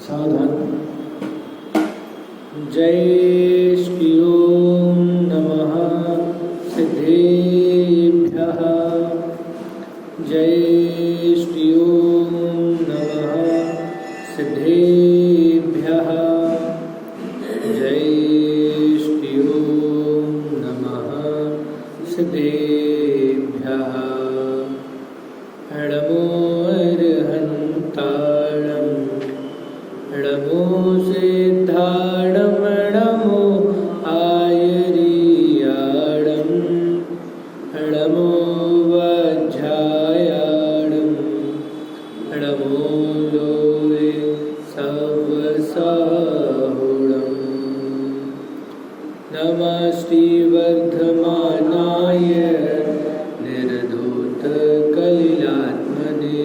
सावधान। जय श्री ओम नमः सिद्धेभ्यः। जय श्री ओम नमः सिद्धेभ्यः। जय श्री ओम नमः सिद्धेभ्यः। नमो अर्हन्ताणं नमो सिद्धाणं नमो आयर्याणं नमो वज्रायाणं नमो लोके सवसाहुणम्। नमः श्रीवर्धमानाय निर्धूतकलिलात्मने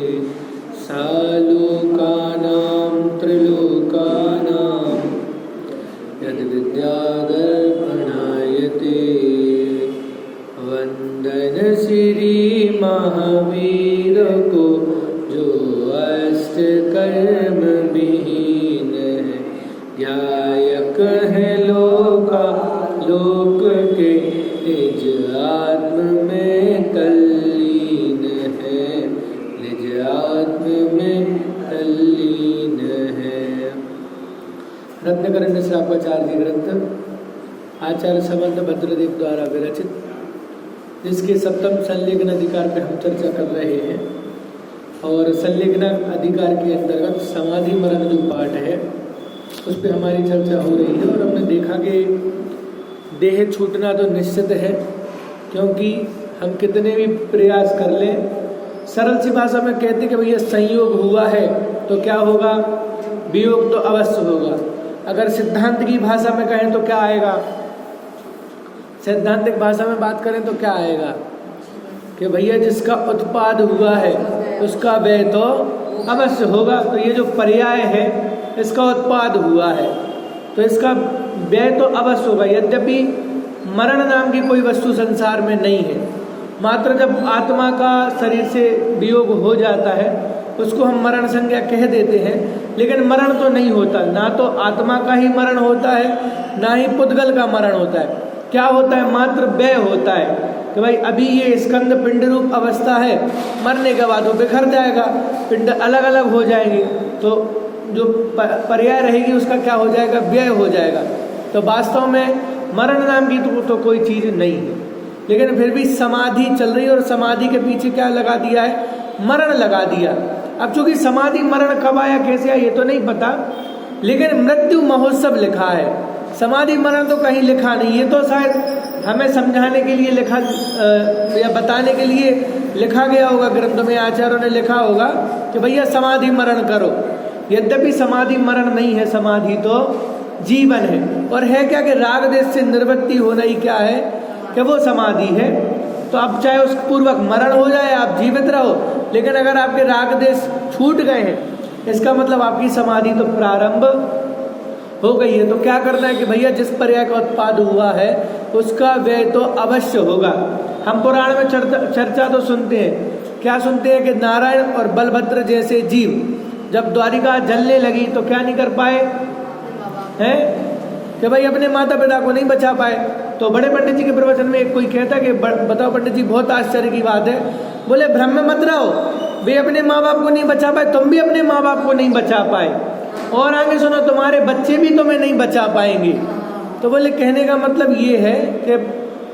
सालोकानां त्रिलोकानां यद्विद्यादर्पणायते। वंदन श्री महावीर को जो अष्टकर्म विहीन है। ध्यायक है लोका लोक के निज आत्म में तल्लीन है। निज आत्म में तल्लीन है। रत्नकरण्य श्रापाचार्य ग्रंथ आचार्य समर्थ भद्रदेव द्वारा विरचित, जिसके सप्तम संलिग्न अधिकार पर हम चर्चा कर रहे हैं। और संलिग्न अधिकार के अंतर्गत समाधि मरण जो पाठ है उस पर हमारी चर्चा हो रही है। और हमने देखा कि देह छूटना तो निश्चित है, क्योंकि हम कितने भी प्रयास कर लें, सरल सी भाषा में कहते कि भैया संयोग हुआ है तो क्या होगा, वियोग तो अवश्य होगा। अगर सिद्धांत की भाषा में कहें तो क्या आएगा, सैद्धांतिक भाषा में बात करें तो क्या आएगा कि भैया जिसका उत्पाद हुआ है उसका व्यय तो अवश्य होगा। तो ये जो पर्याय है, इसका उत्पाद हुआ है तो इसका व्यय तो अवश्य होगा। यद्यपि मरण नाम की कोई वस्तु संसार में नहीं है, मात्र जब आत्मा का शरीर से वियोग हो जाता है उसको हम मरण संज्ञा कह देते हैं, लेकिन मरण तो नहीं होता। ना तो आत्मा का ही मरण होता है, ना ही पुद्गल का मरण होता है। क्या होता है, मात्र व्यय होता है कि भाई अभी ये स्कंद पिंड रूप अवस्था है, मरने के बाद वो बिखर जाएगा, पिंड अलग अलग हो जाएंगे, तो जो पर्याय रहेगी उसका क्या हो जाएगा, व्यय हो जाएगा। तो वास्तव में मरण नाम की तो कोई चीज़ नहीं है। लेकिन फिर भी समाधि चल रही है और समाधि के पीछे क्या लगा दिया है, मरण लगा दिया। अब चूंकि समाधि मरण कब आया कैसे आया ये तो नहीं पता, लेकिन मृत्यु महोत्सव लिखा है। समाधि मरण तो कहीं लिखा नहीं, ये तो शायद हमें समझाने के लिए लिखा या बताने के लिए लिखा गया होगा ग्रंथ में। आचार्यों ने लिखा होगा कि भैया समाधि मरण करो। यद्यपि समाधि मरण नहीं है, समाधि तो जीवन है। और है क्या कि राग देश से निवृत्ति होना ही क्या है कि वो समाधि है। तो अब चाहे उस पूर्वक मरण हो जाए, आप जीवित रहो, लेकिन अगर आपके राग देश छूट गए हैं, इसका मतलब आपकी समाधि तो प्रारंभ हो गई है। तो क्या करना है कि भैया जिस पर्याय का उत्पाद हुआ है उसका व्यय तो अवश्य होगा। हम पुराण में चर्चा तो सुनते हैं, क्या सुनते हैं कि नारायण और बलभद्र जैसे जीव जब द्वारिका जलने लगी तो क्या नहीं कर पाए हैं कि भाई अपने माता पिता को नहीं बचा पाए। तो बड़े पंडित जी के प्रवचन में एक कोई कहता कि बताओ पंडित जी, बहुत आश्चर्य की बात है। बोले भ्रम में मत रहो, वे अपने माँ बाप को नहीं बचा पाए, तुम भी अपने माँ बाप को नहीं बचा पाए, और आगे सुनो तुम्हारे बच्चे भी तुम्हें नहीं बचा पाएंगे। तो बोले कहने का मतलब ये है कि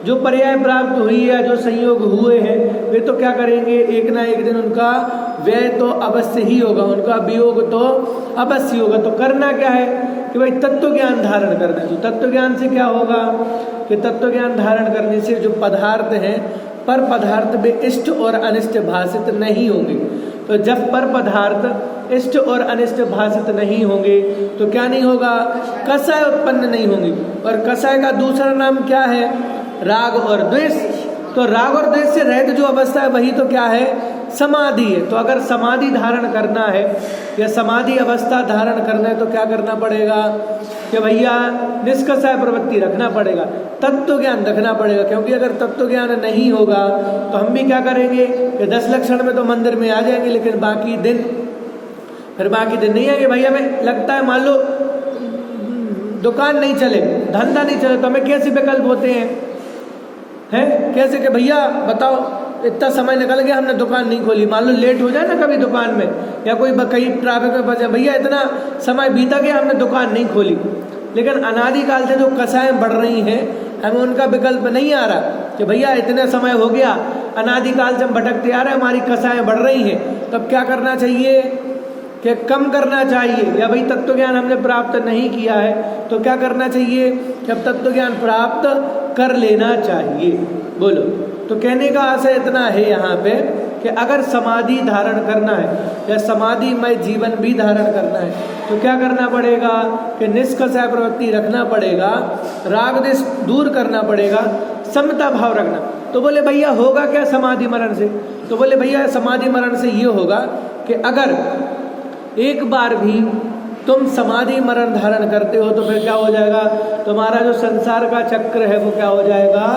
जो पर्याय प्राप्त हुई है, जो संयोग हुए हैं, वे तो क्या करेंगे, एक ना एक दिन उनका व्यय तो अवश्य ही होगा, उनका वियोग तो अवश्य होगा। तो करना क्या है कि भाई तत्व ज्ञान धारण करना है। तो तत्व ज्ञान से क्या होगा कि तत्व ज्ञान धारण करने से जो पदार्थ हैं पर पदार्थ में इष्ट और अनिष्ट भाषित नहीं होंगे। तो जब पर पदार्थ इष्ट और अनिष्ट भाषित नहीं होंगे तो क्या नहीं होगा, कषाय उत्पन्न नहीं होंगे। और कषाय का दूसरा नाम क्या है, राग और द्वेष। तो राग और द्वेष से रहित जो अवस्था है वही तो क्या है, समाधि है। तो अगर समाधि धारण करना है या समाधि अवस्था धारण करना है तो क्या करना पड़ेगा कि भैया निष्कषाय प्रवृत्ति रखना पड़ेगा, तत्व ज्ञान रखना पड़ेगा। क्योंकि अगर तत्व ज्ञान नहीं होगा तो हम भी क्या करेंगे कि 10 लक्षण में तो मंदिर में आ जाएंगे, लेकिन बाकी दिन फिर बाकी दिन नहीं है कि भैया हमें लगता है मान लो दुकान नहीं चले, धंधा नहीं चले, तो हमें कैसे विकल्प होते हैं कैसे कि भैया बताओ इतना समय निकल गया हमने दुकान नहीं खोली, मान लो लेट हो जाए ना कभी दुकान में, या कोई कहीं ट्रैफिक में फंसे, भैया इतना समय बीता गया हमने दुकान नहीं खोली। लेकिन अनादिकाल से जो कसाएं बढ़ रही हैं, हमें उनका विकल्प नहीं आ रहा कि भैया इतना समय हो गया, अनादिकाल से हम भटकते आ रहे हैं, हमारी कसाएं बढ़ रही हैं, तब क्या करना चाहिए कि कम करना चाहिए। या भाई तत्व ज्ञान हमने प्राप्त नहीं किया है तो क्या करना चाहिए कि अब तत्व ज्ञान प्राप्त कर लेना चाहिए। बोलो, तो कहने का आशय इतना है यहाँ पे कि अगर समाधि धारण करना है या समाधिमय जीवन भी धारण करना है तो क्या करना पड़ेगा कि निष्कषाय प्रवृत्ति रखना पड़ेगा, राग द्वेष दूर करना पड़ेगा, समता भाव रखना। तो बोले भैया होगा क्या समाधि मरण से? तो बोले भैया समाधि मरण से ये होगा कि अगर एक बार भी तुम समाधि मरण धारण करते हो तो फिर क्या हो जाएगा, तुम्हारा जो संसार का चक्र है वो क्या हो जाएगा,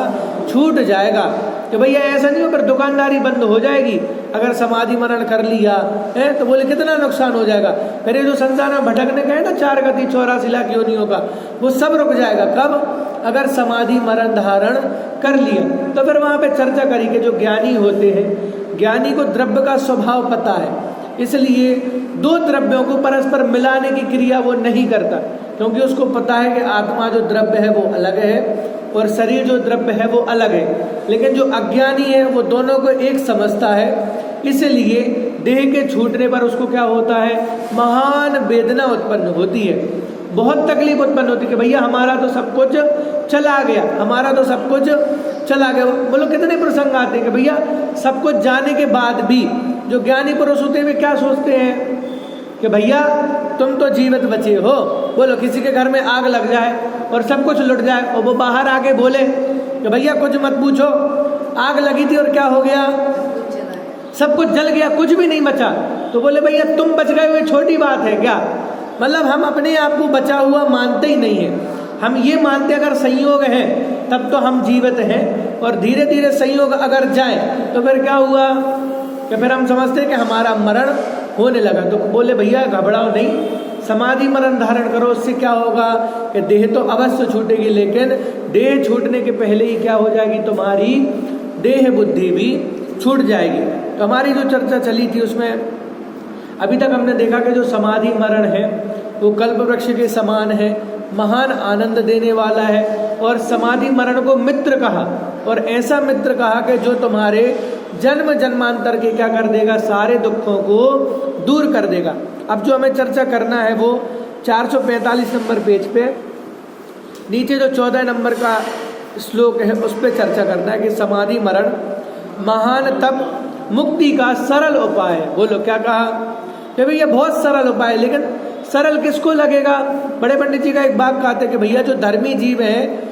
छूट जाएगा। कि भैया ऐसा नहीं हो फिर दुकानदारी बंद हो जाएगी अगर समाधि मरण कर लिया है, तो बोले कितना नुकसान हो जाएगा। फिर ये जो संसार में भटकने का है ना 4 गति 84 लाख योनियों का, वो सब रुक जाएगा। कब? अगर समाधि मरण धारण कर लिया। तो फिर वहाँ पे चर्चा करी कि जो ज्ञानी होते हैं, ज्ञानी को द्रव्य का स्वभाव पता है, इसलिए 2 द्रव्यों को परस्पर मिलाने की क्रिया वो नहीं करता, क्योंकि उसको पता है कि आत्मा जो द्रव्य है वो अलग है और शरीर जो द्रव्य है वो अलग है। लेकिन जो अज्ञानी है वो दोनों को एक समझता है, इसलिए देह के छूटने पर उसको क्या होता है, महान वेदना उत्पन्न होती है, बहुत तकलीफ उत्पन्न होती है कि भैया हमारा तो सब कुछ चला गया, हमारा तो सब कुछ चला गया। बोलो कितने प्रसंग आते हैं कि भैया सब कुछ जाने के बाद भी जो ज्ञानी पुरुष होते हैं क्या सोचते हैं कि भैया तुम तो जीवित बचे हो। बोलो किसी के घर में आग लग जाए और सब कुछ लुट जाए और वो बाहर आके बोले कि भैया कुछ मत पूछो, आग लगी थी और क्या हो गया, सब कुछ जल गया, कुछ भी नहीं बचा। तो बोले भैया तुम बच गए हुए छोटी बात है क्या? मतलब हम अपने आप को बचा हुआ मानते ही नहीं है, हम ये मानते अगर संयोग है तब तो हम जीवित हैं, और धीरे धीरे संयोग अगर जाए तो फिर क्या हुआ कि फिर हम समझते हैं कि हमारा मरण होने लगा। तो बोले भैया घबराओ नहीं, समाधि मरण धारण करो, उससे क्या होगा कि देह तो अवश्य छूटेगी, लेकिन देह छूटने के पहले ही क्या हो जाएगी, तुम्हारी देह बुद्धि भी छूट जाएगी। तो हमारी जो चर्चा चली थी उसमें अभी तक हमने देखा कि जो समाधि मरण है वो कल्प वृक्ष के समान है, महान आनंद देने वाला है, और समाधि मरण को मित्र कहा, और ऐसा मित्र कहा कि जो तुम्हारे जन्म जन्मांतर के क्या कर देगा, सारे दुखों को दूर कर देगा। अब जो हमें चर्चा करना है वो 445 नंबर पेज पे नीचे जो 14 नंबर का श्लोक है उस पर चर्चा करना है कि समाधि मरण महान तप मुक्ति का सरल उपाय है। बोलो क्या कहा कि भैया बहुत सरल उपाय है, लेकिन सरल किसको लगेगा? बड़े पंडित जी का एक बात कहते हैं कि भैया जो धर्मी जीव है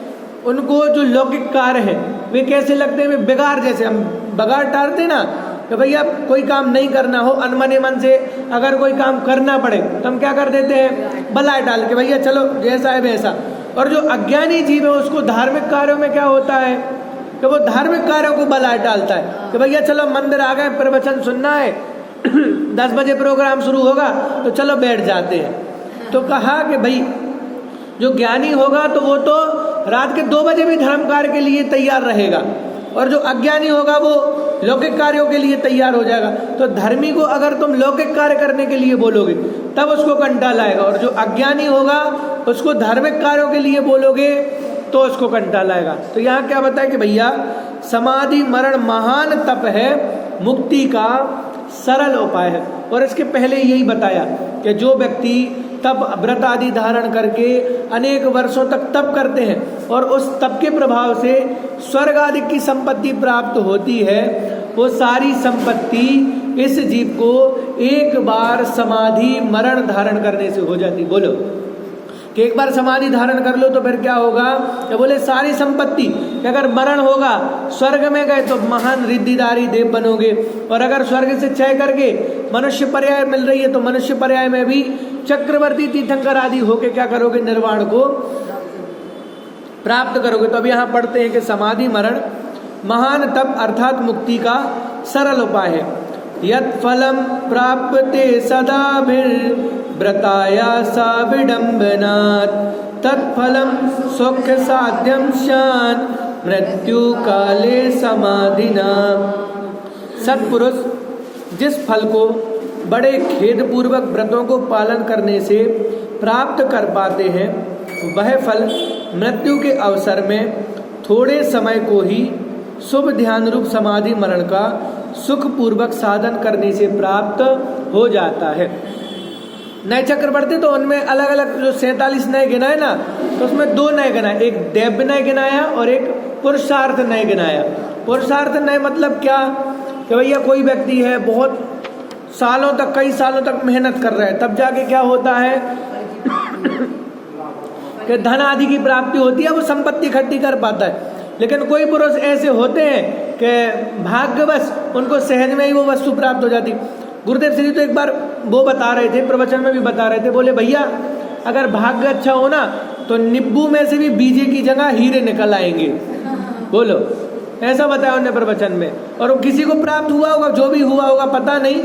उनको जो लौकिक कार्य है वे कैसे लगते हैं, वे बिगाड़ जैसे, हम बगाड़ टालते ना कि भैया कोई काम नहीं करना हो, अनमने मन से अगर कोई काम करना पड़े तो हम क्या कर देते हैं, बलाय डाल के भैया चलो जैसा है वैसा। और जो अज्ञानी जीव है उसको धार्मिक कार्यों में क्या होता है कि वो धार्मिक कार्यों को बलाय डालता है कि भैया चलो मंदिर आ गए, प्रवचन सुनना है 10 बजे प्रोग्राम शुरू होगा तो चलो बैठ जाते हैं। तो कहा कि भाई जो ज्ञानी होगा तो वो तो रात के 2 बजे भी धर्म कार्य के लिए तैयार रहेगा, और जो अज्ञानी होगा वो लौकिक कार्यों के लिए तैयार हो जाएगा। तो धर्मी को अगर तुम लौकिक कार्य करने के लिए बोलोगे तब उसको कंटा लाएगा, और जो अज्ञानी होगा उसको धार्मिक कार्यों के लिए बोलोगे तो उसको कंटा लाएगा। तो यहाँ क्या बताया कि भैया समाधि मरण महान तप है, मुक्ति का सरल उपाय है। और इसके पहले यही बताया कि जो व्यक्ति तप व्रत आदि धारण करके अनेक वर्षों तक तप करते हैं और उस तप के प्रभाव से स्वर्ग आदि की संपत्ति प्राप्त होती है, वो सारी संपत्ति इस जीव को एक बार समाधि मरण धारण करने से हो जाती। बोलो कि एक बार समाधि धारण कर लो तो फिर क्या होगा, क्या बोले सारी संपत्ति, कि अगर मरण होगा स्वर्ग में गए तो महान रिद्धिदारी देव बनोगे, और अगर स्वर्ग से क्षय करके मनुष्य पर्याय मिल रही है तो मनुष्य पर्याय में भी चक्रवर्ती तीर्थंकर आदि होके क्या करोगे, निर्वाण को प्राप्त करोगे। तो अब यहाँ पढ़ते हैं कि समाधि मरण महान तप अर्थात मुक्ति का सरल उपाय है। यत् फलं प्राप्ते सदाभिर्व्रताया सा विडम्बनात् तत्फलं सुख साध्यं स्यात् मृत्यु काले समाधिना। सत्पुरुष जिस फल को बड़े खेद पूर्वक व्रतों को पालन करने से प्राप्त कर पाते हैं, वह फल मृत्यु के अवसर में थोड़े समय को ही शुभ ध्यान रूप समाधि मरण का सुख पूर्वक साधन करने से प्राप्त हो जाता है। नए चक्र बढ़ते तो उनमें अलग अलग जो 47 नए गिनाए ना, तो उसमें 2 नए गिनाए, एक दैव्य नय गिनाया और एक पुरुषार्थ नय गिनाया। पुरुषार्थ नय मतलब क्या कि भैया कोई व्यक्ति है बहुत सालों तक, कई सालों तक मेहनत कर रहा है, तब जाके क्या होता है कि धन आदि की प्राप्ति होती है, वो संपत्ति इकट्ठी कर पाता है। लेकिन कोई पुरुष ऐसे होते हैं कि भाग्यवश उनको सहज में ही वो वस्तु प्राप्त हो जाती। गुरुदेव श्री तो एक बार वो बता रहे थे, प्रवचन में भी बता रहे थे, बोले भैया अगर भाग्य अच्छा हो ना तो नींबू में से भी बीजे की जगह हीरे निकल आएंगे। बोलो, ऐसा बताया उन्होंने प्रवचन में। और किसी को प्राप्त हुआ होगा, जो भी हुआ होगा पता नहीं,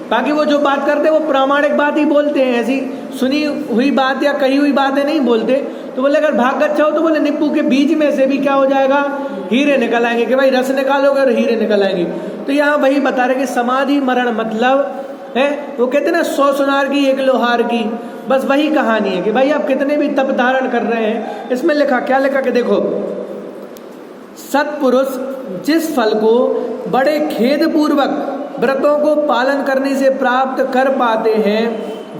बाकी वो जो बात करते हैं वो प्रामाणिक बात ही बोलते हैं, ऐसी सुनी हुई बात या कही हुई बातें नहीं बोलते। तो बोले अगर भाग्य अच्छा हो तो बोले नींबू के बीज में से भी क्या हो जाएगा, हीरे निकल आएंगे, कि भाई रस निकालोगे और हीरे निकल आएंगे। तो यहाँ वही बता रहे कि समाधि मरण मतलब है, वो कहते ना 100 सुनार की 1 लोहार की, बस वही कहानी है कि भाई आप कितने भी तप धारण कर रहे हैं। इसमें लिखा, क्या लिखा कि देखो, सत्पुरुष जिस फल को बड़े खेद पूर्वक व्रतों को पालन करने से प्राप्त कर पाते हैं,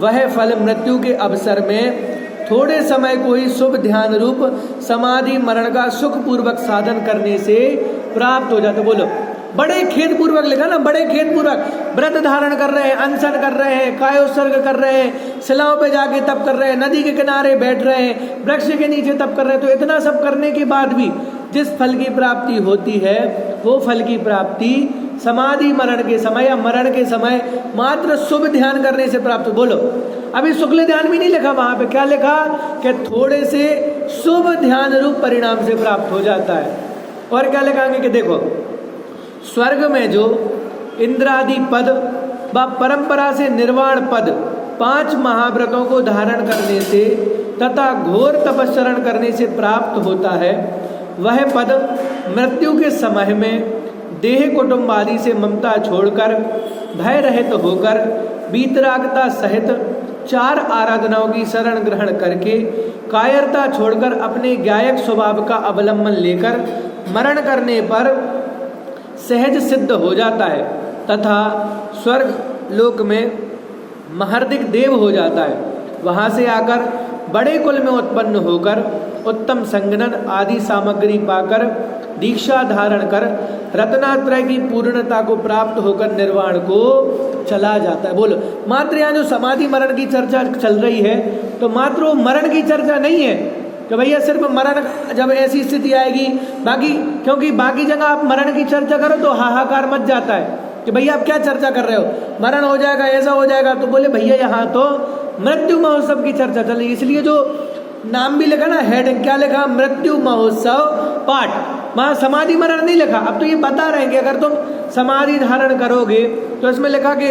वह फल मृत्यु के अवसर में थोड़े समय को ही शुभ ध्यान रूप समाधि मरण का सुख पूर्वक साधन करने से प्राप्त हो जाता। बोलो, बड़े खेद पूर्वक लिखा ना, बड़े खेद पूर्वक व्रत धारण कर रहे हैं, अनशन कर रहे हैं, काय उत्सर्ग कर रहे हैं, शिलाओं पे जाके तप कर रहे हैं, नदी के किनारे बैठ रहे हैं, वृक्ष के नीचे तप कर रहे हैं। तो इतना सब करने के बाद भी जिस फल की प्राप्ति होती है, वो फल की प्राप्ति समाधि मरण के समय या मरण के समय मात्र शुभ ध्यान करने से प्राप्त। बोलो, अभी शुक्ल ध्यान भी नहीं लिखा वहां पे, क्या लिखा कि थोड़े से शुभ ध्यान रूप परिणाम से प्राप्त हो जाता है। और क्या लिखाएंगे कि देखो, स्वर्ग में जो इंद्रादि पद व परंपरा से निर्वाण पद 5 महाव्रतों को धारण करने से तथा घोर तपस्चरण करने से प्राप्त होता है, वह पद मृत्यु के समय में देह कुटुंब आदि से ममता छोड़कर भय रहित होकर वीतरागता सहित 4 आराधनाओं की शरण ग्रहण करके कायरता छोड़कर अपने गायक स्वभाव का अवलंबन लेकर मरण करने पर सहज सिद्ध हो जाता है तथा स्वर्ग लोक में महर्दिक देव हो जाता है। वहाँ से आकर बड़े कुल में उत्पन्न होकर उत्तम संगनन आदि सामग्री पाकर दीक्षा धारण कर रत्नात्रय की पूर्णता को प्राप्त होकर निर्वाण को चला जाता है। बोलो, मात्र यहाँ जो समाधि मरण की चर्चा चल रही है, तो मात्र वो मरण की चर्चा नहीं है कि भैया सिर्फ मरण जब ऐसी स्थिति आएगी, बाकी क्योंकि बाकी जगह आप मरण की चर्चा करो तो हाहाकार मच जाता है कि भैया आप क्या चर्चा कर रहे हो, मरण हो जाएगा, ऐसा हो जाएगा। तो बोले भैया यहाँ तो मृत्यु महोत्सव की चर्चा चल रही है, इसलिए जो नाम भी लिखा ना, हेडिंग क्या लिखा, मृत्यु महोत्सव पाठ, वहाँ समाधि मरण नहीं लिखा। अब तो ये बता रहे हैं कि अगर तुम समाधि धारण करोगे तो इसमें लिखा कि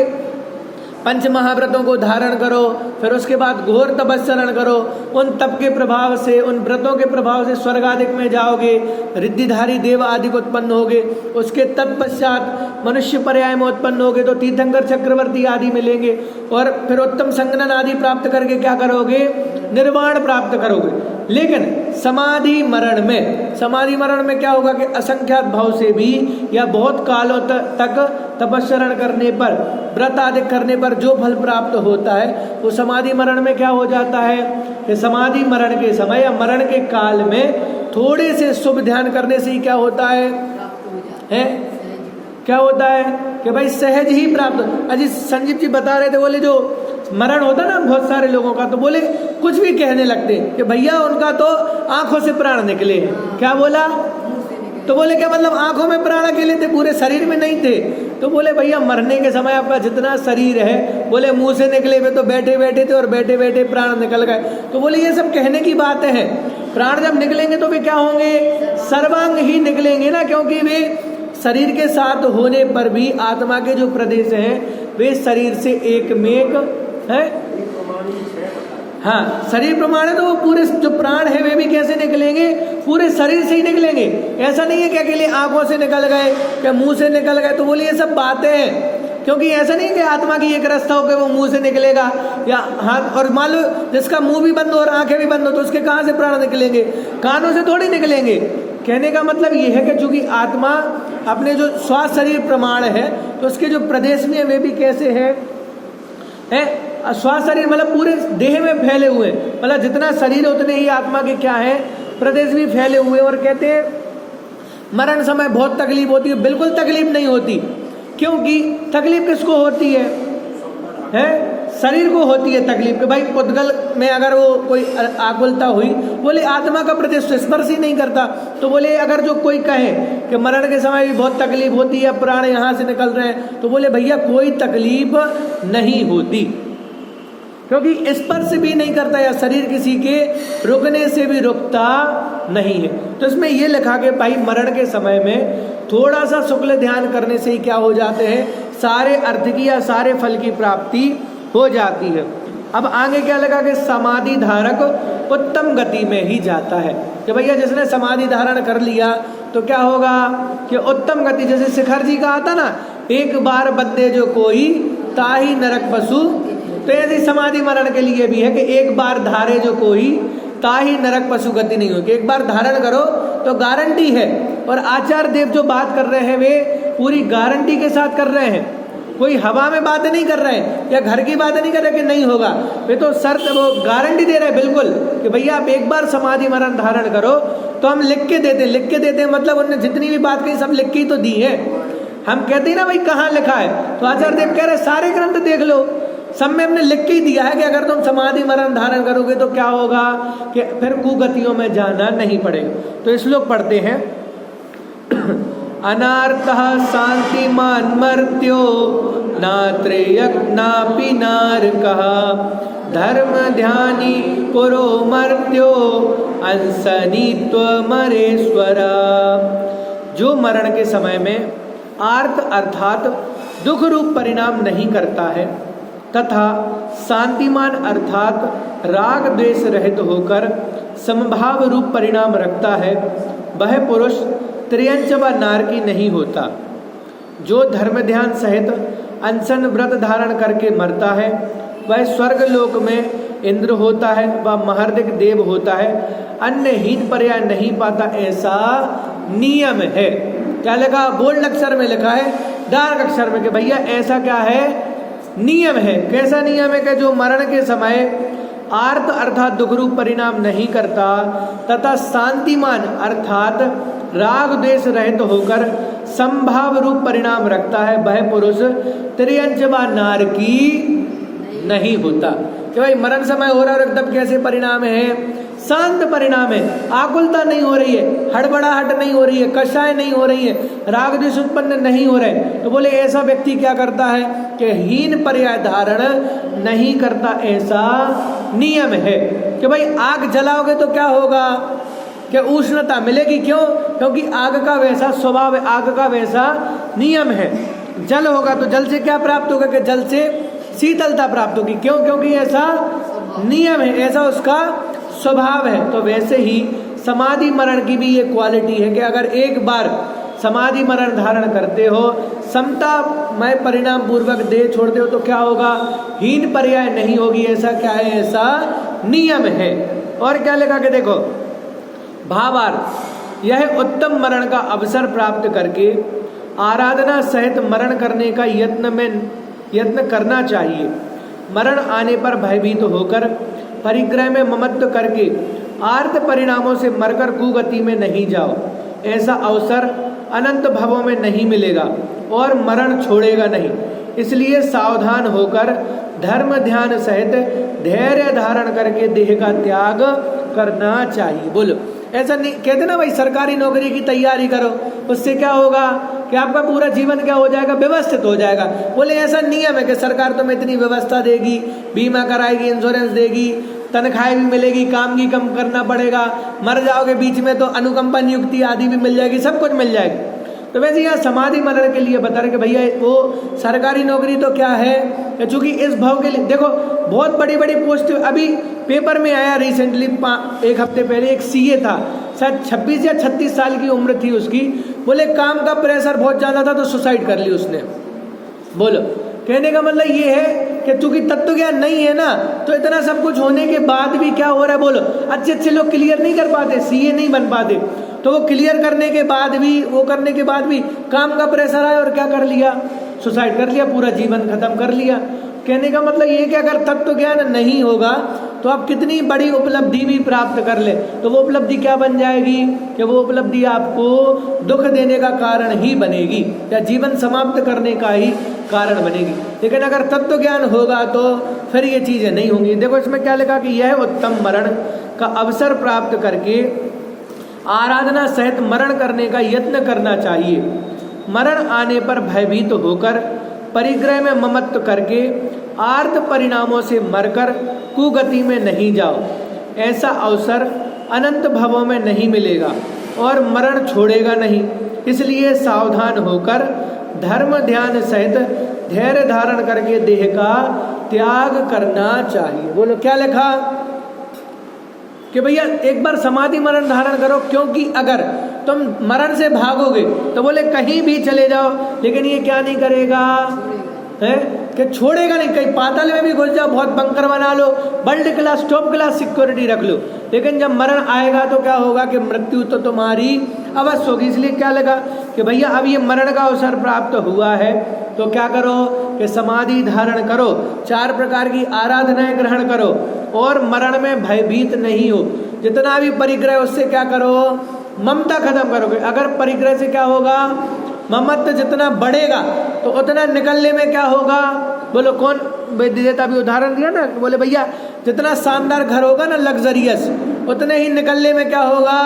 5 महाव्रतों को धारण करो, फिर उसके बाद घोर तपस्चरण करो, उन तप के प्रभाव से, उन व्रतों के प्रभाव से स्वर्ग आदि में जाओगे, रिद्धिधारी देव आदि को उत्पन्न होगे, उसके तत्पश्चात मनुष्य पर्याय में उत्पन्न होगे तो तीर्थंकर चक्रवर्ती आदि मिलेंगे, और फिर उत्तम संगनन आदि प्राप्त करके क्या करोगे, निर्वाण प्राप्त करोगे। लेकिन समाधि मरण में क्या होगा कि असंख्यात भाव से भी या बहुत कालों तक तपस्चरण करने पर, व्रत आदि करने पर जो फल प्राप्त होता है, वो समाधि मरण में क्या हो जाता है कि समाधि मरण के समय या मरण के काल में थोड़े से शुभ ध्यान करने से ही क्या होता है क्या होता है कि भाई सहज ही प्राप्त। अजी संजीव जी बता रहे थे, बोले जो मरण होता ना बहुत सारे लोगों का, तो बोले कुछ भी कहने लगते कि भैया उनका तो आंखों से प्राण निकले। क्या बोला? तो बोले क्या मतलब आंखों में प्राण अकेले थे, पूरे शरीर में नहीं थे? तो बोले भैया मरने के समय आपका जितना शरीर है, बोले मुंह से निकले हुए तो बैठे बैठे थे और बैठे बैठे प्राण निकल गए। तो बोले ये सब कहने की बातें हैं। प्राण जब निकलेंगे तो वे क्या होंगे, सर्वांग ही निकलेंगे ना, क्योंकि वे शरीर के साथ होने पर भी आत्मा के जो प्रदेश हैं वे शरीर से एकमेक है। हाँ, शरीर प्रमाण है तो वो पूरे जो प्राण है वे भी कैसे निकलेंगे? पूरे शरीर से ही निकलेंगे। ऐसा नहीं है कि अकेले आंखों से निकल गए, क्या मुंह से निकल गए। तो बोलिए ये सब बातें हैं, क्योंकि ऐसा नहीं कि आत्मा की एक रास्ता हो के वो मुंह से निकलेगा या हाथ, और मान लो जिसका मुंह भी बंद हो और आंखें भी बंद हो तो उसके कहाँ से प्राण निकलेंगे? कानों से थोड़ी निकलेंगे। कहने का मतलब ये है कि चूंकि आत्मा अपने जो श्वास शरीर प्रमाण है तो उसके जो प्रदेश में वे भी कैसे है? श्वास शरीर मतलब पूरे देह में फैले हुए, मतलब जितना शरीर है उतने ही आत्मा के क्या है? प्रदेश भी फैले हुए। और कहते हैं मरण समय बहुत तकलीफ होती है। बिल्कुल तकलीफ नहीं होती, क्योंकि तकलीफ किसको होती है? शरीर को होती है तकलीफ। कि भाई पुद्गल में अगर वो कोई आकुलता हुई, बोले आत्मा का प्रदेश स्पर्श ही नहीं करता। तो बोले अगर जो कोई कहे कि मरण के समय भी बहुत तकलीफ होती है, प्राण यहाँ से निकल रहे हैं, तो बोले भैया कोई तकलीफ नहीं होती, क्योंकि स्पर्श भी नहीं करता या शरीर किसी के रुकने से भी रुकता नहीं है। तो इसमें ये लिखा कि भाई मरण के समय में थोड़ा सा शुक्ल ध्यान करने से ही क्या हो जाते हैं? सारे अर्थ की या सारे फल की प्राप्ति हो जाती है। अब आगे क्या लगा कि समाधि धारक उत्तम गति में ही जाता है। कि भैया जिसने समाधि धारण कर लिया तो क्या होगा कि उत्तम गति, जैसे शिखर जी का आता ना, एक बार बंदे जो कोई ताही नरक पशु, तो ऐसी समाधि मरण के लिए भी है कि एक बार धारे जो कोई ताही नरक पशु गति नहीं होगी। एक बार धारण करो तो गारंटी है। और आचार्य देव जो बात कर रहे हैं वे पूरी गारंटी के साथ कर रहे हैं, कोई हवा में बातें नहीं कर रहे हैं या घर की बातें नहीं कर रहे कि नहीं होगा। वे तो शर्त वो गारंटी दे रहे हैं बिल्कुल कि भैया आप एक बार समाधि मरण धारण करो। तो हम लिख के देते हैं, मतलब उन्होंने जितनी भी बात कही सब लिख के ही तो दी है। हम कहते हैं ना भाई कहाँ लिखा है, तो आचार्य देव कह रहे सारे ग्रंथ देख लो, सब में हमने लिख के ही दिया है कि अगर तुम समाधि मरण धारण करोगे तो क्या होगा कि फिर कुगतियों में जाना नहीं पड़ेगा। तो श्लोक पढ़ते हैं। अनार्तः शांतिमान मर्त्यो नात्रेयक नापि नारकः धर्म ध्यानी पुरो मर्त्यो अंसनीत्वमरेश्वर। जो मरण के समय में आर्त अर्थात दुख रूप परिणाम नहीं करता है तथा शांतिमान अर्थात राग द्वेष रहित होकर समभाव रूप परिणाम रखता है, वह पुरुष त्रियंच व नारकी नहीं होता। जो धर्म ध्यान सहित अनशन व्रत धारण करके मरता है वह स्वर्ग लोक में इंद्र होता है व महर्दिक देव होता है, अन्य हीन पर्याय नहीं पाता, ऐसा नियम है। क्या लिखा? बोल्ड अक्षर में लिखा है, डार्क अक्षर में, कि भैया ऐसा क्या है? नियम है। कैसा नियम है? कि जो मरण के समय आर्त अर्थात दुख रूप परिणाम नहीं करता तथा शांतिमान अर्थात राग द्वेष रहित होकर संभाव रूप परिणाम रखता है, वह पुरुष त्रियंच व नारकी नहीं होता। कि भाई मरण समय हो रहा है और एकदम कैसे परिणाम है? शांत परिणाम है, आकुलता नहीं हो रही है, हड़बड़ाहट नहीं हो रही है, कषाय नहीं हो रही है, राग द्वेष उत्पन्न नहीं हो रहे। तो बोले ऐसा व्यक्ति क्या करता है कि हीन पर्याय धारण नहीं करता, ऐसा नियम है। कि भाई आग जलाओगे तो क्या होगा कि उष्णता मिलेगी। क्यों? क्योंकि आग का वैसा स्वभाव है, आग का वैसा नियम है। जल होगा तो जल से क्या प्राप्त होगा कि जल से शीतलता प्राप्त होगी। क्यों? क्योंकि ऐसा नियम है, ऐसा उसका स्वभाव है। तो वैसे ही समाधि मरण की भी ये क्वालिटी है कि अगर एक बार समाधि मरण धारण करते हो, समतामय परिणाम पूर्वक देह छोड़ते हो तो क्या होगा? हीन पर्याय नहीं होगी। ऐसा क्या है? ऐसा नियम है। और क्या लिखा के देखो, भावार्थ, यह उत्तम मरण का अवसर प्राप्त करके आराधना सहित मरण करने का यत्न करना चाहिए। मरण आने पर भयभीत होकर परिग्रह में ममत्व करके आर्त परिणामों से मरकर कुगति में नहीं जाओ। ऐसा अवसर अनंत भवों में नहीं मिलेगा और मरण छोड़ेगा नहीं। इसलिए सावधान होकर धर्म ध्यान सहित धैर्य धारण करके देह का त्याग करना चाहिए। बोलो, ऐसा नहीं कहते ना भाई सरकारी नौकरी की तैयारी करो, उससे क्या होगा कि आपका पूरा जीवन क्या हो जाएगा? व्यवस्थित हो जाएगा। बोले ऐसा नियम है कि सरकार तुम्हें इतनी व्यवस्था देगी, बीमा कराएगी, इंश्योरेंस देगी, तनख्वाहें भी मिलेगी, काम भी कम करना पड़ेगा, मर जाओगे बीच में तो अनुकंपा नियुक्ति आदि भी मिल जाएगी, सब कुछ मिल जाएगी। तो वैसे यहाँ समाधि मरण के लिए बता रहे कि भैया वो सरकारी नौकरी तो क्या है, चूंकि इस भाव के लिए देखो बहुत बड़ी बड़ी पोस्ट। अभी पेपर में आया रिसेंटली, एक हफ्ते पहले, एक सीए था, शायद 26 या 36 साल की उम्र थी उसकी। बोले काम का प्रेशर बहुत ज़्यादा था तो सुसाइड कर ली उसने। बोलो, कहने का मतलब ये है कि चूंकि तत्व ज्ञान नहीं है ना, तो इतना सब कुछ होने के बाद भी क्या हो रहा है, बोलो अच्छे अच्छे लोग क्लियर नहीं कर पाते, सीए नहीं बन पाते, तो वो क्लियर करने के बाद भी, वो करने के बाद भी काम का प्रेशर आया और क्या कर लिया, सुसाइड कर लिया, पूरा जीवन खत्म कर लिया। कहने का मतलब ये कि अगर तत्व ज्ञान नहीं होगा तो आप कितनी बड़ी उपलब्धि भी प्राप्त कर ले, तो वो उपलब्धि क्या बन जाएगी कि वो उपलब्धि आपको दुख देने का कारण ही बनेगी या जीवन समाप्त करने का ही कारण बनेगी। लेकिन अगर तत्व ज्ञान होगा तो फिर ये चीज़ें नहीं होंगी। देखो इसमें क्या लिखा कि यह उत्तम मरण का अवसर प्राप्त करके आराधना सहित मरण करने का यत्न करना चाहिए। मरण आने पर भयभीत होकर परिग्रह में ममत्व करके आर्त परिणामों से मरकर कुगति में नहीं जाओ। ऐसा अवसर अनंत भवों में नहीं मिलेगा और मरण छोड़ेगा नहीं। इसलिए सावधान होकर धर्म ध्यान सहित धैर्य धारण करके देह का त्याग करना चाहिए। बोलो क्या लिखा कि भैया एक बार समाधि मरण धारण करो, क्योंकि अगर तुम मरण से भागोगे तो बोले कहीं भी चले जाओ, लेकिन ये क्या नहीं करेगा है कि छोड़ेगा नहीं। कहीं पाताल में भी घुस जाओ, बहुत बंकर बना लो, world class top class security रख लो, लेकिन जब मरण आएगा तो क्या होगा कि मृत्यु तो तुम्हारी अवश्य होगी। इसलिए क्या लगा कि भैया अब ये मरण का अवसर प्राप्त हुआ है तो क्या करो कि समाधि धारण करो, 4 प्रकार की आराधनाएं ग्रहण करो और मरण में भयभीत नहीं हो। जितना भी परिग्रह उससे क्या करो, ममता खत्म करोगे। अगर परिग्रह से क्या होगा, ममत्व जितना बढ़ेगा तो उतना निकलने में क्या होगा, बोलो कौन देता, अभी उदाहरण दिया ना, बोले भैया जितना शानदार घर होगा ना लग्जरियस, उतने ही निकलने में क्या होगा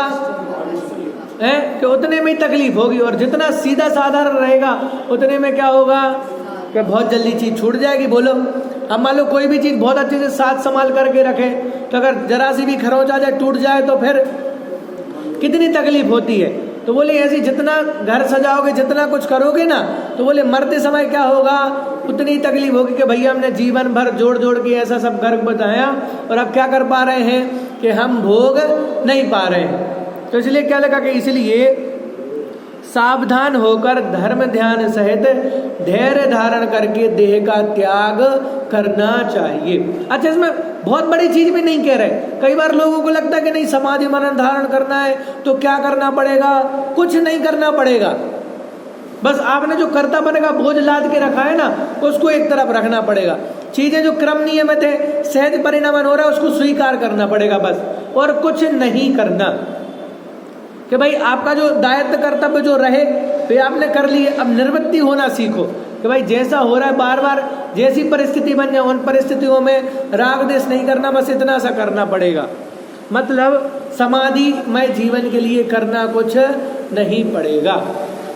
है कि उतने में ही तकलीफ होगी, और जितना सीधा साधारण रहेगा उतने में क्या होगा कि बहुत जल्दी चीज़ छूट जाएगी। बोलो हम मान लो कोई भी चीज़ बहुत अच्छे से साथ संभाल करके रखे, तो अगर जरा सी भी खरोंच आ जाए, टूट जाए तो फिर कितनी तकलीफ होती है। तो बोले ऐसे जितना घर सजाओगे, जितना कुछ करोगे ना, तो बोले मरते समय क्या होगा, उतनी तकलीफ होगी कि भैया हमने जीवन भर जोड़ जोड़ के ऐसा सब घर बताया और अब क्या कर पा रहे हैं कि हम भोग नहीं पा रहे हैं। तो इसलिए क्या लगा कि इसलिए सावधान होकर धर्म ध्यान सहित धैर्य धारण करके देह का त्याग करना चाहिए। अच्छा इसमें बहुत बड़ी चीज भी नहीं कह रहे। कई बार लोगों को लगता है कि नहीं समाधि मरण धारण करना है तो क्या करना पड़ेगा, कुछ नहीं करना पड़ेगा, बस आपने जो कर्तव्य का बोझ लाद के रखा है ना उसको एक तरफ रखना पड़ेगा। चीजें जो क्रम नियमित है, सहज परिणामन हो रहा है, उसको स्वीकार करना पड़ेगा बस, और कुछ नहीं करना। कि भाई आपका जो दायित्व कर्तव्य जो रहे तो आपने कर लिए, अब निवृत्ति होना सीखो कि भाई जैसा हो रहा है बार बार जैसी परिस्थिति बन जाए उन परिस्थितियों में राग देश नहीं करना, बस इतना सा करना पड़ेगा। मतलब समाधिमय जीवन के लिए करना कुछ नहीं पड़ेगा।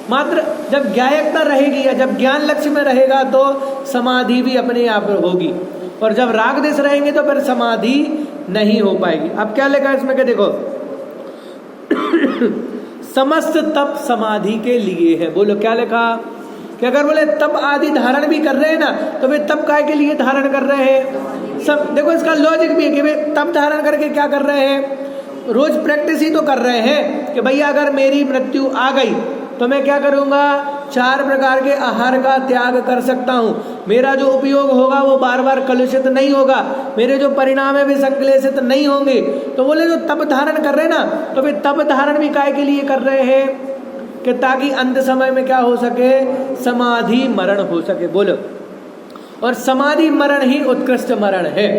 मात्र जब ज्ञायकता रहेगी या जब ज्ञान लक्ष्य में रहेगा तो समाधि भी अपने आप होगी, और जब राग देश रहेंगे तो फिर समाधि नहीं हो पाएगी। अब क्या लिखा इसमें, क्या देखो समस्त तप समाधि के लिए है। बोलो क्या लिखा कि अगर बोले तप आदि धारण भी कर रहे हैं ना तो वे तप काय के लिए धारण कर रहे हैं सब। देखो इसका लॉजिक भी है कि वे तप धारण करके क्या कर रहे हैं, रोज प्रैक्टिस ही तो कर रहे हैं कि भैया अगर मेरी मृत्यु आ गई तो मैं क्या करूंगा, 4 प्रकार के आहार का त्याग कर सकता हूँ, मेरा जो उपयोग होगा वो बार बार कलुषित नहीं होगा, मेरे जो परिणाम है वे संक्लेशित नहीं होंगे। तो बोले जो तप धारण कर रहे हैं ना तो वे तप धारण भी काय के लिए कर रहे हैं कि ताकि अंत समय में क्या हो सके, समाधि मरण हो सके। बोलो, और समाधि मरण ही उत्कृष्ट मरण है।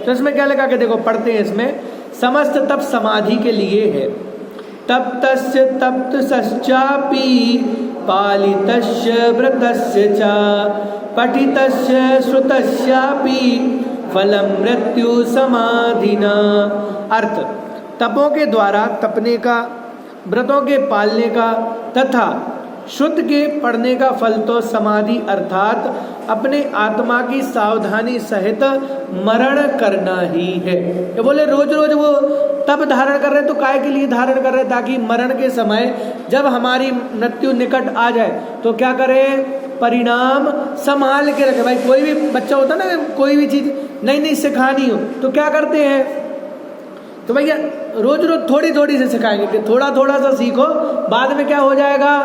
तो इसमें क्या लगा कि देखो पढ़ते हैं इसमें, समस्त तप समाधि के लिए है। तप्तस्य तप्तश्चापि पालितस्य व्रतस्य च पठितस्य श्रुतस्यापि फलं मृत्यु समाधिना। अर्थ, तपों के द्वारा तपने का, व्रतों के पालने का तथा शुद्ध के पढ़ने का फल तो समाधि अर्थात अपने आत्मा की सावधानी सहित मरण करना ही है। ये बोले रोज रोज वो तप धारण कर रहे हैं तो काय के लिए धारण कर रहे हैं, ताकि मरण के समय जब हमारी मृत्यु निकट आ जाए तो क्या करें, परिणाम संभाल के रखे। भाई कोई भी बच्चा होता है ना, कोई भी चीज नई नई सिखानी हो तो क्या करते हैं, तो भैया रोज रोज थोड़ी थोड़ी से सिखाएंगे कि थोड़ा थोड़ा सा सीखो, बाद में क्या हो जाएगा,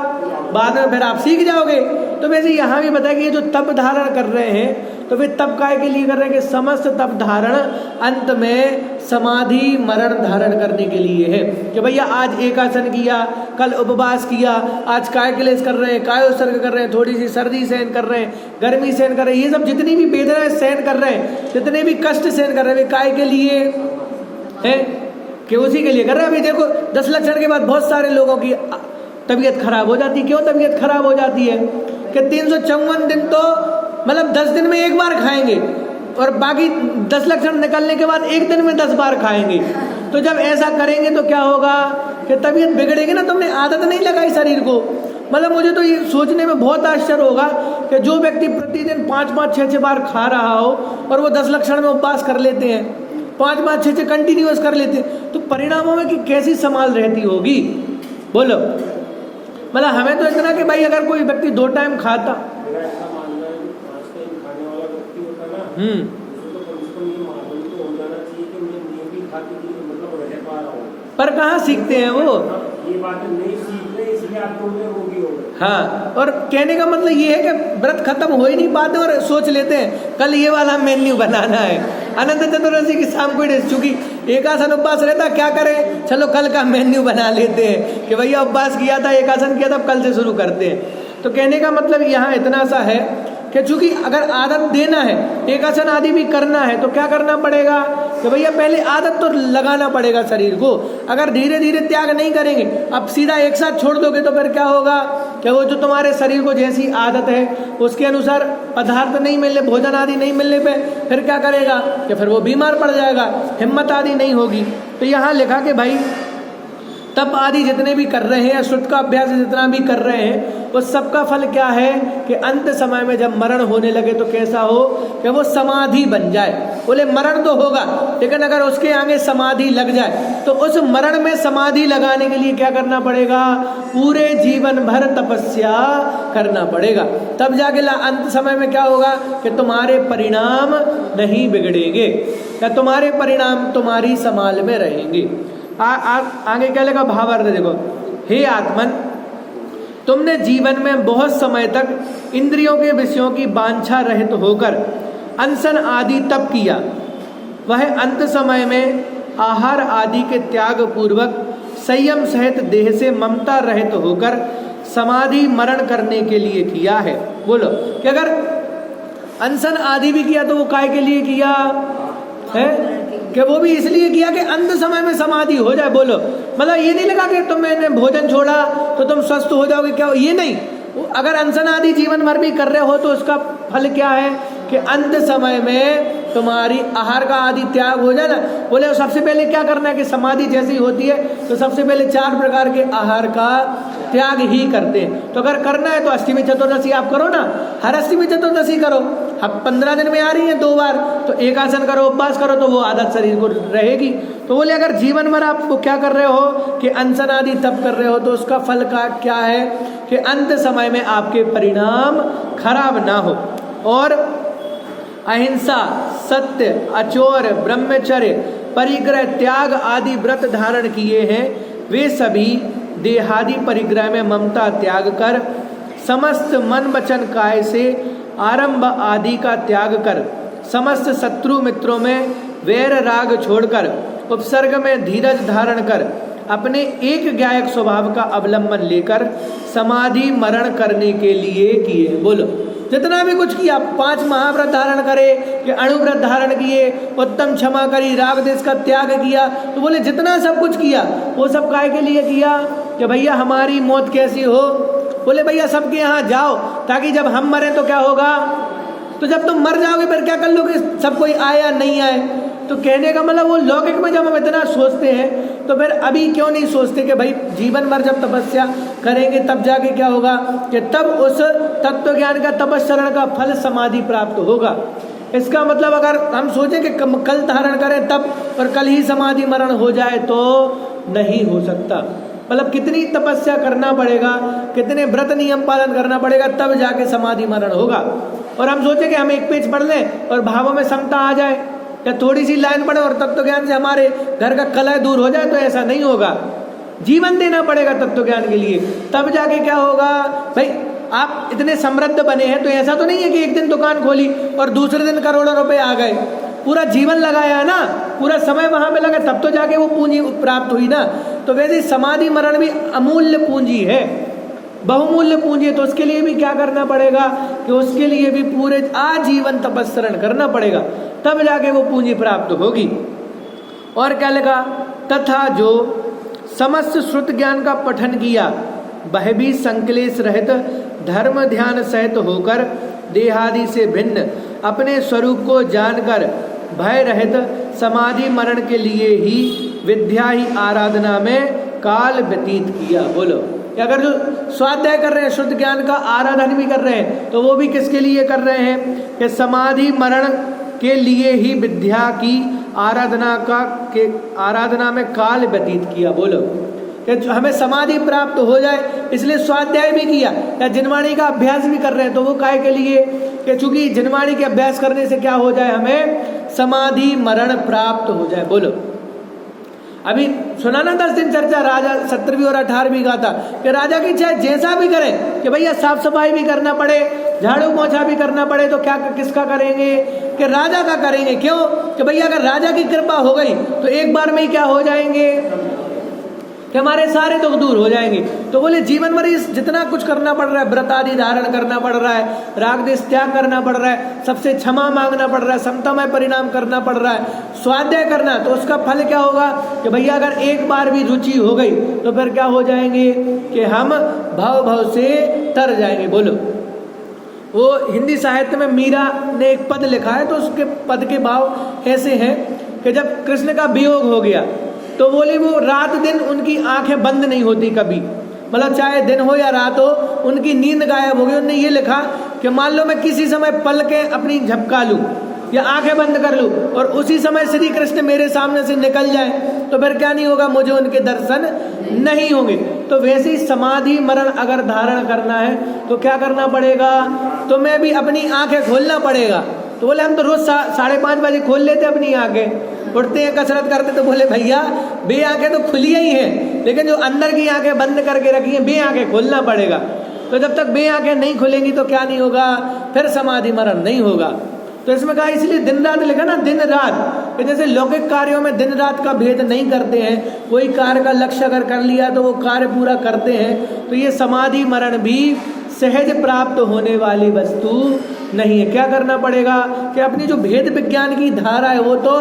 बाद में फिर आप सीख जाओगे। तो वैसे यहाँ भी बताया कि ये जो तप धारण कर रहे हैं तो फिर तप काय के लिए कर रहे हैं कि समस्त तप धारण अंत में समाधि मरण धारण करने के लिए है। कि भैया आज एक आसन किया, कल उपवास किया, आज काय क्लेश कर रहे हैं, काय उत्सर्ग कर रहे हैं, थोड़ी सी सर्दी सहन कर रहे हैं, गर्मी सहन कर रहे हैं, ये सब जितनी भी वेदनाएं सहन कर रहे हैं, जितने भी कष्ट सहन कर रहे हैं, काय के लिए है कि उसी के लिए कर रहे हैं। अभी देखो 10 लक्षण के बाद बहुत सारे लोगों की तबीयत खराब हो जाती है। क्यों तबीयत खराब हो जाती है कि 354 दिन तो मतलब 10 दिन में एक बार खाएंगे और बाकी 10 लक्षण निकलने के बाद एक दिन में 10 बार खाएंगे। तो जब ऐसा करेंगे तो क्या होगा कि तबीयत बिगड़ेगी ना, तुमने आदत नहीं लगाई शरीर को। मतलब मुझे तो ये सोचने में बहुत आश्चर्य होगा कि जो व्यक्ति प्रतिदिन 5-5, 6-6 बार खा रहा हो और वो 10 लक्षण में उपवास कर लेते हैं, 5-5, 6-6 कंटिन्यूअस कर लेते हैं, तो परिणामों में कि कैसी संभाल रहती होगी बोलो। मतलब हमें तो इतना कि भाई अगर कोई व्यक्ति 2 टाइम खाता, पर कहाँ सीखते हैं वो, ये बातें नहीं सीख रहे इसलिए आप रोगी हो गए। हाँ, और कहने का मतलब ये है कि व्रत खत्म हो ही नहीं पाते और सोच लेते हैं कल ये वाला मेन्यू बनाना है। अनंत चतुर्दशी की शाम को चूंकि एकासन उपवास रहता, क्या करें, चलो कल का मेन्यू बना लेते हैं कि भैया उपवास किया था, एकासन किया था, कल से शुरू करते हैं। तो कहने का मतलब यहाँ इतना सा है कि चूंकि अगर आदत देना है, एकासन आदि भी करना है, तो क्या करना पड़ेगा कि भैया पहले आदत तो लगाना पड़ेगा शरीर को। अगर धीरे धीरे त्याग नहीं करेंगे, अब सीधा एक साथ छोड़ दोगे तो फिर क्या होगा कि वो जो तुम्हारे शरीर को जैसी आदत है उसके अनुसार पदार्थ नहीं मिलने, भोजन आदि नहीं मिलने पे फिर क्या करेगा कि फिर वो बीमार पड़ जाएगा, हिम्मत आदि नहीं होगी। तो यहाँ लिखा कि भाई तप आदि जितने भी कर रहे हैं, श्रुत का अभ्यास जितना भी कर रहे हैं, उस सबका फल क्या है कि अंत समय में जब मरण होने लगे तो कैसा हो कि वो समाधि बन जाए। बोले मरण तो होगा, लेकिन अगर उसके आगे समाधि लग जाए तो उस मरण में समाधि लगाने के लिए क्या करना पड़ेगा, पूरे जीवन भर तपस्या करना पड़ेगा। तब जाके अंत समय में क्या होगा कि तुम्हारे परिणाम नहीं बिगड़ेंगे, या तुम्हारे परिणाम तुम्हारी संभाल में रहेंगे। आगे क्या लगा भावार्थ देखो, हे आत्मन, तुमने जीवन में बहुत समय तक इंद्रियों के विषयों की वांछा रहित होकर अनशन आदि तप किया। वह अंत समय में आहार आदि के त्याग पूर्वक संयम सहित देह से ममता रहित होकर समाधि मरण करने के लिए किया है। बोलो कि अगर अनशन आदि भी किया तो वो काय के लिए किया है कि वो भी इसलिए किया कि अंत समय में समाधि हो जाए। बोलो मतलब ये नहीं लगा कि तुमने भोजन छोड़ा तो तुम स्वस्थ हो जाओगे, क्या ये नहीं। अगर अनशन आदि जीवन भर भी कर रहे हो तो उसका फल क्या है कि अंत समय में तुम्हारी आहार का आदि त्याग हो जाए ना। बोले सबसे पहले क्या करना है कि समाधि जैसी होती है तो सबसे पहले 4 प्रकार के आहार का त्याग ही करते हैं। तो अगर करना है तो अष्टमी चतुर्दशी आप करो ना, हर अष्टमी चतुर्दशी करो। अब 15 दिन में आ रही है 2 बार, तो एक आसन करो, उपवास करो, तो वो आदत शरीर को रहेगी। तो बोले अगर जीवन भर आप क्या कर रहे हो कि अनशन आदि तप कर रहे हो तो उसका फल का क्या है कि अंत समय में आपके परिणाम खराब ना हो। और अहिंसा, सत्य, अचोर, ब्रह्मचर्य, परिग्रह, त्याग आदि व्रत धारण किए हैं, वे सभी देहादि परिग्रह में ममता त्याग कर समस्त मन वचन काय से आरंभ आदि का त्याग कर समस्त शत्रु मित्रों में वैर राग छोड़कर उपसर्ग में धीरज धारण कर अपने एक ज्ञायक स्वभाव का अवलंबन लेकर समाधि मरण करने के लिए किए। बोलो जितना भी कुछ किया, 5 महाव्रत धारण करे कि अणुव्रत धारण किए, उत्तम क्षमा करी, राग देश का त्याग किया, तो बोले जितना सब कुछ किया वो सब काय के लिए किया कि भैया हमारी मौत कैसी हो। बोले भैया सबके यहाँ जाओ ताकि जब हम मरे तो क्या होगा, तो जब तुम मर जाओगे फिर क्या कर लोगे, सब कोई आए या नहीं आए। तो कहने का मतलब वो लौकिक में जब हम इतना सोचते हैं तो फिर अभी क्यों नहीं सोचते कि भाई जीवन भर जब तपस्या करेंगे तब जाके क्या होगा कि तब उस तत्व ज्ञान का तपस्सरण का फल समाधि प्राप्त होगा। इसका मतलब अगर हम सोचें कि कल धारण करें तब और कल ही समाधि मरण हो जाए तो नहीं हो सकता। मतलब कितनी तपस्या करना पड़ेगा, कितने व्रत नियम पालन करना पड़ेगा तब जाके समाधि मरण होगा। और हम सोचें कि हम एक पेज पढ़ लें और भावों में समता आ जाए, या थोड़ी सी लाइन पढ़े और तत्व ज्ञान से हमारे घर का कलह दूर हो जाए, तो ऐसा नहीं होगा। जीवन देना पड़ेगा तत्व ज्ञान के लिए, तब जाके क्या होगा। भाई आप इतने समृद्ध बने हैं तो ऐसा तो नहीं है कि एक दिन दुकान खोली और दूसरे दिन करोड़ों रुपए आ गए। पूरा जीवन लगाया ना, पूरा समय वहां पे लगा, तब तो जाके वो पूंजी प्राप्त हुई ना। तो वैसे समाधि मरण भी अमूल्य पूंजी है, बहुमूल्य पूंजी है। तो उसके लिए भी क्या करना पड़ेगा कि उसके लिए भी पूरे आजीवन तपस्सरण करना पड़ेगा, तब जाके वो पूंजी प्राप्त होगी। और क्या लगा, तथा जो समस्त श्रुत ज्ञान का पठन किया वह भी संक्लेश रहित धर्म ध्यान सहित होकर देहादि से भिन्न अपने स्वरूप को जानकर भय रहित समाधि मरण के लिए ही विद्या ही आराधना में काल व्यतीत किया। बोलो, अगर जो स्वाध्याय कर रहे हैं, शुद्ध ज्ञान का आराधन भी कर रहे हैं, तो वो भी किसके लिए कर रहे हैं कि समाधि मरण के लिए ही विद्या की आराधना में काल व्यतीत किया। बोलो, कि हमें समाधि प्राप्त हो जाए इसलिए स्वाध्याय भी किया, या जिनवाणी का अभ्यास भी कर रहे हैं, तो वो काय के लिए कि चूंकि जिनवाणी के अभ्यास करने से क्या हो जाए, हमें समाधि मरण प्राप्त हो जाए। बोलो, अभी सुना ना 10 दिन चर्चा राजा 17वीं और 18वीं का था कि राजा की चाहे जैसा भी करें कि भैया साफ सफाई भी करना पड़े, झाड़ू पोछा भी करना पड़े, तो क्या किसका करेंगे कि राजा का करेंगे। क्यों कि भैया अगर राजा की कृपा हो गई तो एक बार में ही क्या हो जाएंगे कि हमारे सारे दुख दूर हो जाएंगे। तो बोले जीवन भर जितना कुछ करना पड़ रहा है, व्रत आदि धारण करना पड़ रहा है, राग द्वेष त्याग करना पड़ रहा है, सबसे क्षमा मांगना पड़ रहा है, समतामय परिणाम करना पड़ रहा है, स्वाध्याय करना, तो उसका फल क्या होगा कि भैया अगर एक बार भी रुचि हो गई तो फिर क्या हो जाएंगे कि हम भाव से तर जाएंगे। बोलो, वो हिंदी साहित्य में मीरा ने एक पद लिखा है, तो उसके पद के भाव ऐसे हैं कि जब कृष्ण का वियोग हो गया तो बोली वो रात दिन उनकी आंखें बंद नहीं होती कभी, मतलब चाहे दिन हो या रात हो, उनकी नींद गायब हो गई। उन्होंने ये लिखा कि मान लो मैं किसी समय पल के अपनी झपका लूं या आंखें बंद कर लूं और उसी समय श्री कृष्ण मेरे सामने से निकल जाए, तो फिर क्या नहीं होगा, मुझे उनके दर्शन नहीं होंगे। तो वैसे ही समाधि मरण अगर धारण करना है तो क्या करना पड़ेगा, तुम्हें भी अपनी आंखें खोलना पड़ेगा। तो बोले हम तो रोज 5:30 बजे खोल लेते अपनी आंखें, उठते हैं कसरत करते, तो बोले भैया बे आंखें तो खुली ही हैं, लेकिन जो अंदर की आंखें बंद करके रखी हैं बे आंखें खोलना पड़ेगा। तो जब तक बे आंखें नहीं खुलेंगी तो क्या नहीं होगा, फिर समाधि मरण नहीं होगा। तो इसमें कहा इसलिए दिन रात लिखा ना, दिन रात, कि जैसे लौकिक कार्यों में दिन रात का भेद नहीं करते हैं, कोई कार्य का लक्ष्य अगर कर लिया तो वो कार्य पूरा करते हैं, तो ये समाधि मरण भी सहज प्राप्त होने वाली वस्तु नहीं है। क्या करना पड़ेगा कि अपनी जो भेद विज्ञान की धारा है वो तो